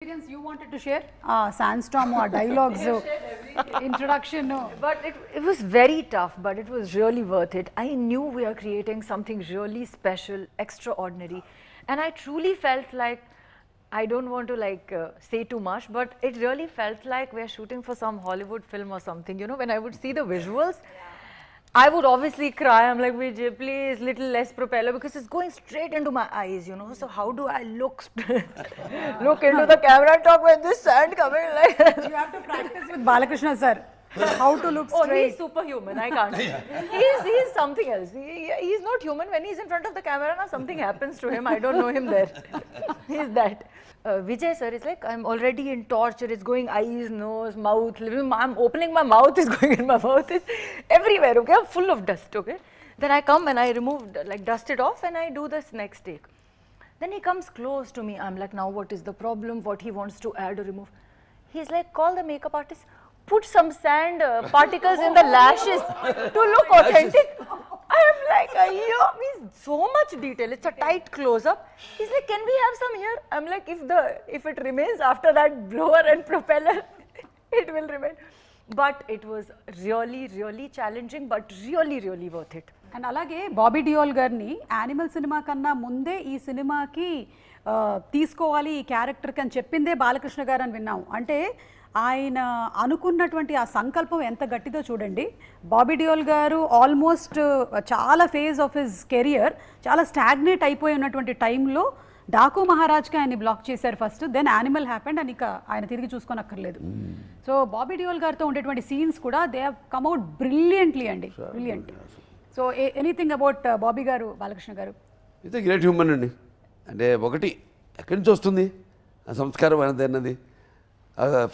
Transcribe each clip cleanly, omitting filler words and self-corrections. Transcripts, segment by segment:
Experience you wanted to share? Sandstorm or dialogues, introduction. But it was very tough, but it was really worth it. I knew we are creating something really special, extraordinary, and I truly felt like, I don't want to say too much, but it really felt like we're shooting for some Hollywood film or something. You know, when I would see the visuals, I would obviously cry. I'm like, Vijay, please, little less propeller, because it's going straight into my eyes, you know. So how do I look into the camera and talk with this sand coming like You have to practice with Balakrishna sir. How to look straight. Oh, he's superhuman. I can't. He's something else. He's not human. When he's in front of the camera, now something happens to him. I don't know him there. He's that. Vijay sir is like, I'm already in torture. It's going eyes, nose, mouth. I'm opening my mouth. It's going in my mouth. It's everywhere. Okay, I'm full of dust. Okay. Then I come and I remove, dust it off, and I do this next take. Then he comes close to me. I'm like, now what is the problem? What he wants to add or remove? He's like, call the makeup artist. Put some sand particles in the lashes to look authentic. I am like, means so much detail. It's a tight close-up. He's like, can we have some here? I'm like, if it remains after that blower and propeller, it will remain. But it was really, really challenging, but really, really worth it. And అలాగే బాబీ డియోల్ గారిని animal cinema కన్నా ముందే ఈ సినిమాకి తీసుకోవాలి ఈ క్యారెక్టర్కి అని చెప్పిందే బాలకృష్ణ గారు అని విన్నాం. అంటే ఆయన అనుకున్నటువంటి ఆ సంకల్పం ఎంత గట్టిదో చూడండి. బాబీ డియోల్ గారు ఆల్మోస్ట్ చాలా ఫేజ్ ఆఫ్ హిజ్ కెరియర్ చాలా స్టాగ్నేట్ అయిపోయి ఉన్నటువంటి టైంలో డాకు మహారాజ్కి ఆయన బ్లాక్ చేశారు ఫస్ట్, దెన్ యానిమల్ హ్యాపెండ్ అని ఇక ఆయన తిరిగి చూసుకోనక్కర్లేదు. సో బాబీ డియోల్ గారితో ఉండేటువంటి సీన్స్ కూడా they have come out brilliantly అండి, brilliant. So anything about Bobby garu, Balakrishna గారు? ఇది గ్రేట్ హ్యూమన్ అండి. అంటే ఒకటి ఎక్కడి నుంచి వస్తుంది ఆ సంస్కారం అన్నది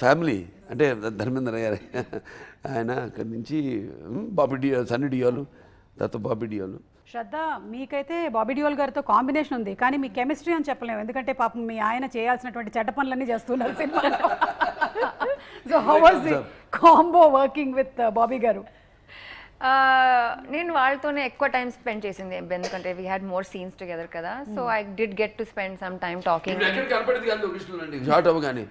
ఫ్యామిలీ అంటే ధర్మేంద్ర గారు ఆయన అక్కడి నుంచి బాబీ డియోల్, సన్నీ డియోలు, తర్వాత బాబీ డియోలు. శ్రద్ధ, మీకైతే బాబీ డియోల్ గారితో కాంబినేషన్ ఉంది, కానీ మీ కెమిస్ట్రీ అని చెప్పలేము, ఎందుకంటే పాపం మీ ఆయన చేయాల్సినటువంటి చెడ్డ పనులన్నీ చేస్తున్నారు సినిమాలో. So how was the combo working with Bobby garu? నేను వాళ్ళతోనే ఎక్కువ టైం స్పెండ్ చేసింది, ఎందుకంటే we had more scenes together కదా. So I did get to spend some time talking. Short అవ్వగానే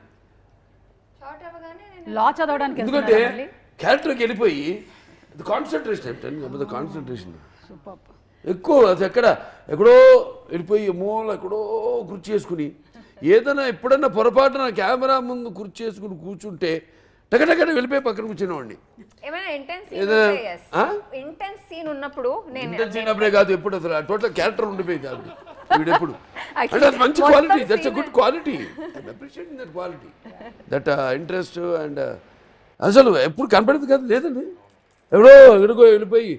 లా చదవడానికి ఎందుకంటే క్యారెక్టర్కి వెళ్ళిపోయి కాన్సన్ట్రేషన్ ఎక్కువ, అది ఎక్కడో వెళ్ళిపోయి మూల ఎక్కడో కుర్చీ చేసుకుని ఏదైనా ఎప్పుడన్నా పొరపాటున కెమెరా ముందు కుర్చీ చేసుకుని కూర్చుంటే టకటకట వెళ్ళిపోయి పక్కన కూర్చునేవాడిని. ఏమైనా ఇంటెన్స్ సీన్ ఉన్నప్పుడు నేను కాదు, ఎప్పుడు అసలు టోటల్ క్యారెక్టర్ ఉండిపోయింది అది వీడెప్పుడు. అంటే అది మంచి quality, that's a good quality, I appreciating that quality, that interest. And అసలు ఎప్పుడు కనపడేది కాదు, లేదండి, ఎక్కడికో వెళ్ళిపోయి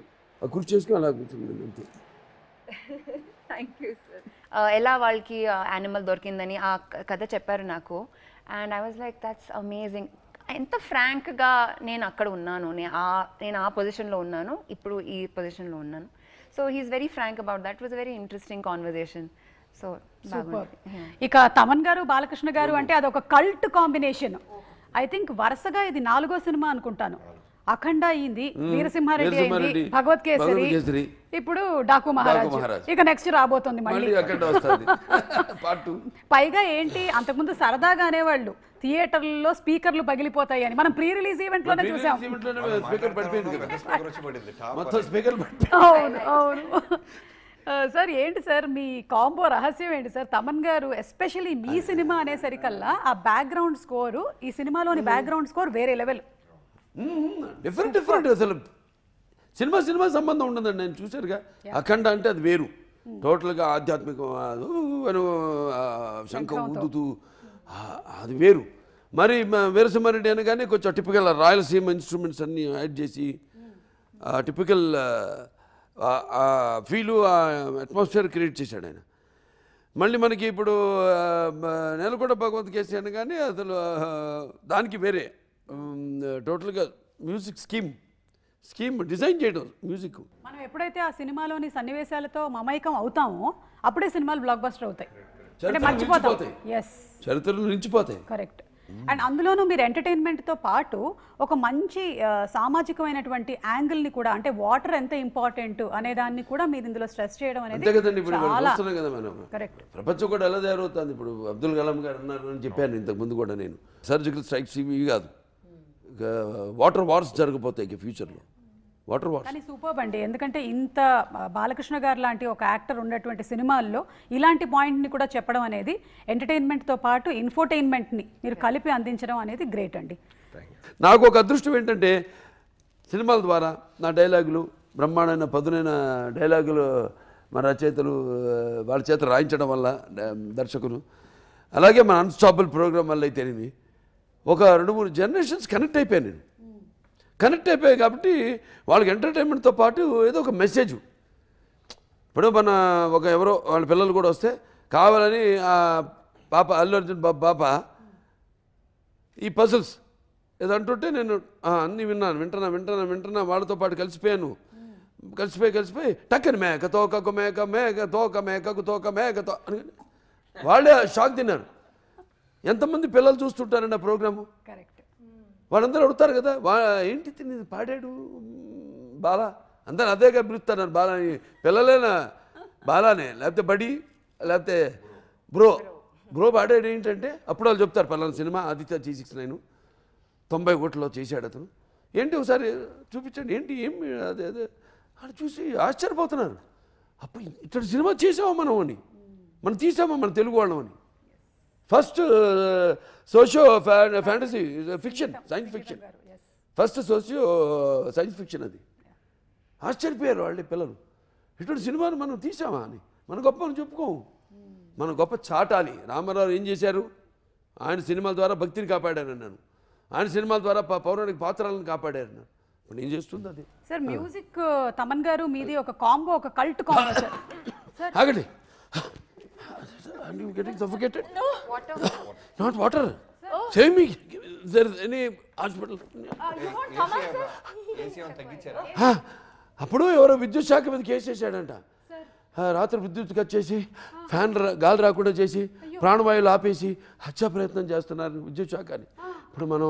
కుర్చీ చేసుకుని అలా కూర్చుంది అంతే. Thank you sir. ఎలా వాళ్ళకి యానిమల్ దొరికిందని ఆ కథ చెప్పారు నాకు, and I was like that's amazing. ఎంత ఫ్రాంక్గా నేను అక్కడ ఉన్నాను, నేను ఆ పొజిషన్లో ఉన్నాను, ఇప్పుడు ఈ పొజిషన్లో ఉన్నాను. So he's very frank about that. Was very interesting conversation. So ఇక తమన్ గారు, బాలకృష్ణ గారు అంటే అదొక కల్ట్ కాంబినేషన్. ఐ థింక్ వరుసగా ఇది 4వ సినిమా అనుకుంటాను. అఖండ అయింది, వీరసింహారెడ్డి అయింది, భగవత్ కేసరి, ఇప్పుడు డాకు మహారాజ్, ఇక నెక్స్ట్ రాబోతుంది మళ్ళీ. పైగా ఏంటి, అంతకుముందు సరదాగా అనేవాళ్ళు థియేటర్లలో స్పీకర్లు పగిలిపోతాయి అని, మనం ప్రీ రిలీజ్ ఈవెంట్ లోనే చూసాం. అవును అవును సార్. ఏంటి సార్ మీ కాంబో రహస్యం ఏంటి సార్? తమన్ గారు ఎస్పెషల్లీ మీ సినిమా అనేసరికల్లా ఆ బ్యాక్గ్రౌండ్ స్కోరు, ఈ సినిమాలోని బ్యాక్గ్రౌండ్ స్కోర్ వేరే లెవెల్, డిఫరెంట్. అసలు సినిమా సంబంధం ఉండదండి. నేను చూశారుగా అఖండ అంటే అది వేరు, టోటల్గా ఆధ్యాత్మికం, శంఖం ఊదుతూ అది వేరు. మరి వీరసింహారెడ్డి అనగానే కొంచెం టిపికల్ రాయలసీమ ఇన్స్ట్రుమెంట్స్ అన్నీ యాడ్ చేసి టిపికల్ ఫీలు, అట్మాస్ఫియర్ క్రియేట్ చేశాడు ఆయన. మళ్ళీ మనకి ఇప్పుడు నెలకొండ భగవత్ కేసరి అనగానే అసలు దానికి వేరే టోటల్గా మ్యూజిక్ స్కీమ్ డిజైన్ చేయడం మ్యూజిక్. మనం ఎప్పుడైతే ఆ సినిమాలోని సన్నివేశాలతో మమైకం అవుతామో అప్పుడే సినిమాలు బ్లాక్ బస్టర్ అవుతాయి, అంటే మర్చిపోతాయి, చరిత్రలు నిలిచిపోతాయి. కరెక్ట్. అండ్ అందులోనూ మీరు ఎంటర్టైన్మెంట్తో పాటు ఒక మంచి సామాజికమైనటువంటి యాంగిల్ని కూడా, అంటే వాటర్ ఎంత ఇంపార్టెంట్ అనే దాన్ని కూడా మీరు ఇందులో స్ట్రెస్ చేయడం అంతే అనేది కదండి. ఇప్పుడు మనం చాలా చూస్తున్నాం కదా మనం, కరెక్ట్. ప్రపంచం కూడా ఎలా తయారవుతుంది. ఇప్పుడు అబ్దుల్ కలాం గారు అన్నారు అని చెప్పాను ఇంతకు ముందు కూడా నేను, సర్జికల్ స్ట్రైక్స్ ఇవి కాదు, వాటర్ వార్స్ జరగబోతాయి ఇక ఫ్యూచర్లో, వాటర్ వార్స్. కానీ సూపర్బ్ అండి, ఎందుకంటే ఇంత బాలకృష్ణ గారు లాంటి ఒక యాక్టర్ ఉన్నటువంటి సినిమాల్లో ఇలాంటి పాయింట్ని కూడా చెప్పడం అనేది ఎంటర్టైన్మెంట్తో పాటు ఇన్ఫోటైన్మెంట్ని మీరు కలిపి అందించడం అనేది గ్రేట్ అండి. నాకు ఒక అదృష్టం ఏంటంటే సినిమాల ద్వారా నా డైలాగులు, బ్రహ్మాండమైన పదునైన డైలాగులు మన రచయితలు వాళ్ళ చేత రాయించడం వల్ల దర్శకులు, అలాగే మన అన్స్టాపబుల్ ప్రోగ్రామ్ వల్ల అయితేనేమి ఒక 2-3 జనరేషన్స్ కనెక్ట్ అయిపోయాను నేను. కనెక్ట్ అయిపోయాయి కాబట్టి వాళ్ళకి ఎంటర్టైన్మెంట్తో పాటు ఏదో ఒక మెసేజ్. ఇప్పుడు మన ఎవరో వాళ్ళ పిల్లలు కూడా వస్తే కావాలని ఆ పాప అల్లు అర్జున్ పాప ఈ పజిల్స్ ఏదో అంటుంటే నేను అన్నీ వింటున్నా వాళ్ళతో పాటు కలిసిపోయాను. కలిసిపోయి టక్కని మేక తోకకు మేకకు తోక మేకతో అని వాళ్ళే షాక్ తిన్నారు. ఎంతమంది పిల్లలు చూస్తుంటారండి ఆ ప్రోగ్రాము. కరెక్ట్. వాళ్ళందరూ అడుగుతారు కదా, ఏంటి తిని పాడాడు బాలా, అందరూ అదేగా పిలుస్తున్నారు బాలాని. పిల్లలేనా బాలానే, లేకపోతే బడి, లేకపోతే బ్రో పాడాడు ఏంటంటే అప్పుడు వాళ్ళు చెప్తారు పలానా సినిమా ఆదిత్య G69 90 కోట్లలో చేశాడు అతను. ఏంటి ఒకసారి చూపించండి, ఏంటి ఏం అదే వాళ్ళు చూసి ఆశ్చర్యపోతున్నారు. అప్పుడు ఇటువంటి సినిమా చేసామా మనం తీసామా మన తెలుగు వాళ్ళం అని. First socio fantasy fiction, science fiction, first socio science fiction అది. ఆశ్చర్యపోయారు వాళ్ళే పిల్లలు, ఇటువంటి సినిమాను మనం తీసామా అని. మన గొప్ప మనం చెప్పుకోము, మన గొప్ప చాటాలి. రామారావు ఏం చేశారు, ఆయన సినిమాల ద్వారా భక్తిని కాపాడారన్నాను, ఆయన సినిమాల ద్వారా పౌరాణిక పాత్రలను కాపాడారన్నాను. ఇప్పుడు ఏం చేస్తుంది అది. సార్ మ్యూజిక్ తమన్ గారు మీది ఒక కాంబో, ఒక కల్ట్ కాంబో సార్. ఆగండి, are you getting suffocated? No. Water. Not water. Save me. Is there any hospital? You want Thomas, sir? AC on తగ్గించారా? అప్పుడు ఎవరో విద్యుత్ శాఖ మీద కేసు వేసాడంట. రాత్రి విద్యుత్ కట్ చేసి ఫ్యాన్ గాలి రాకుండా చేసి ప్రాణవాయువులు ఆపేసి హత్యా ప్రయత్నం చేస్తున్నారు విద్యుత్ శాఖ అని. ఇప్పుడు మనం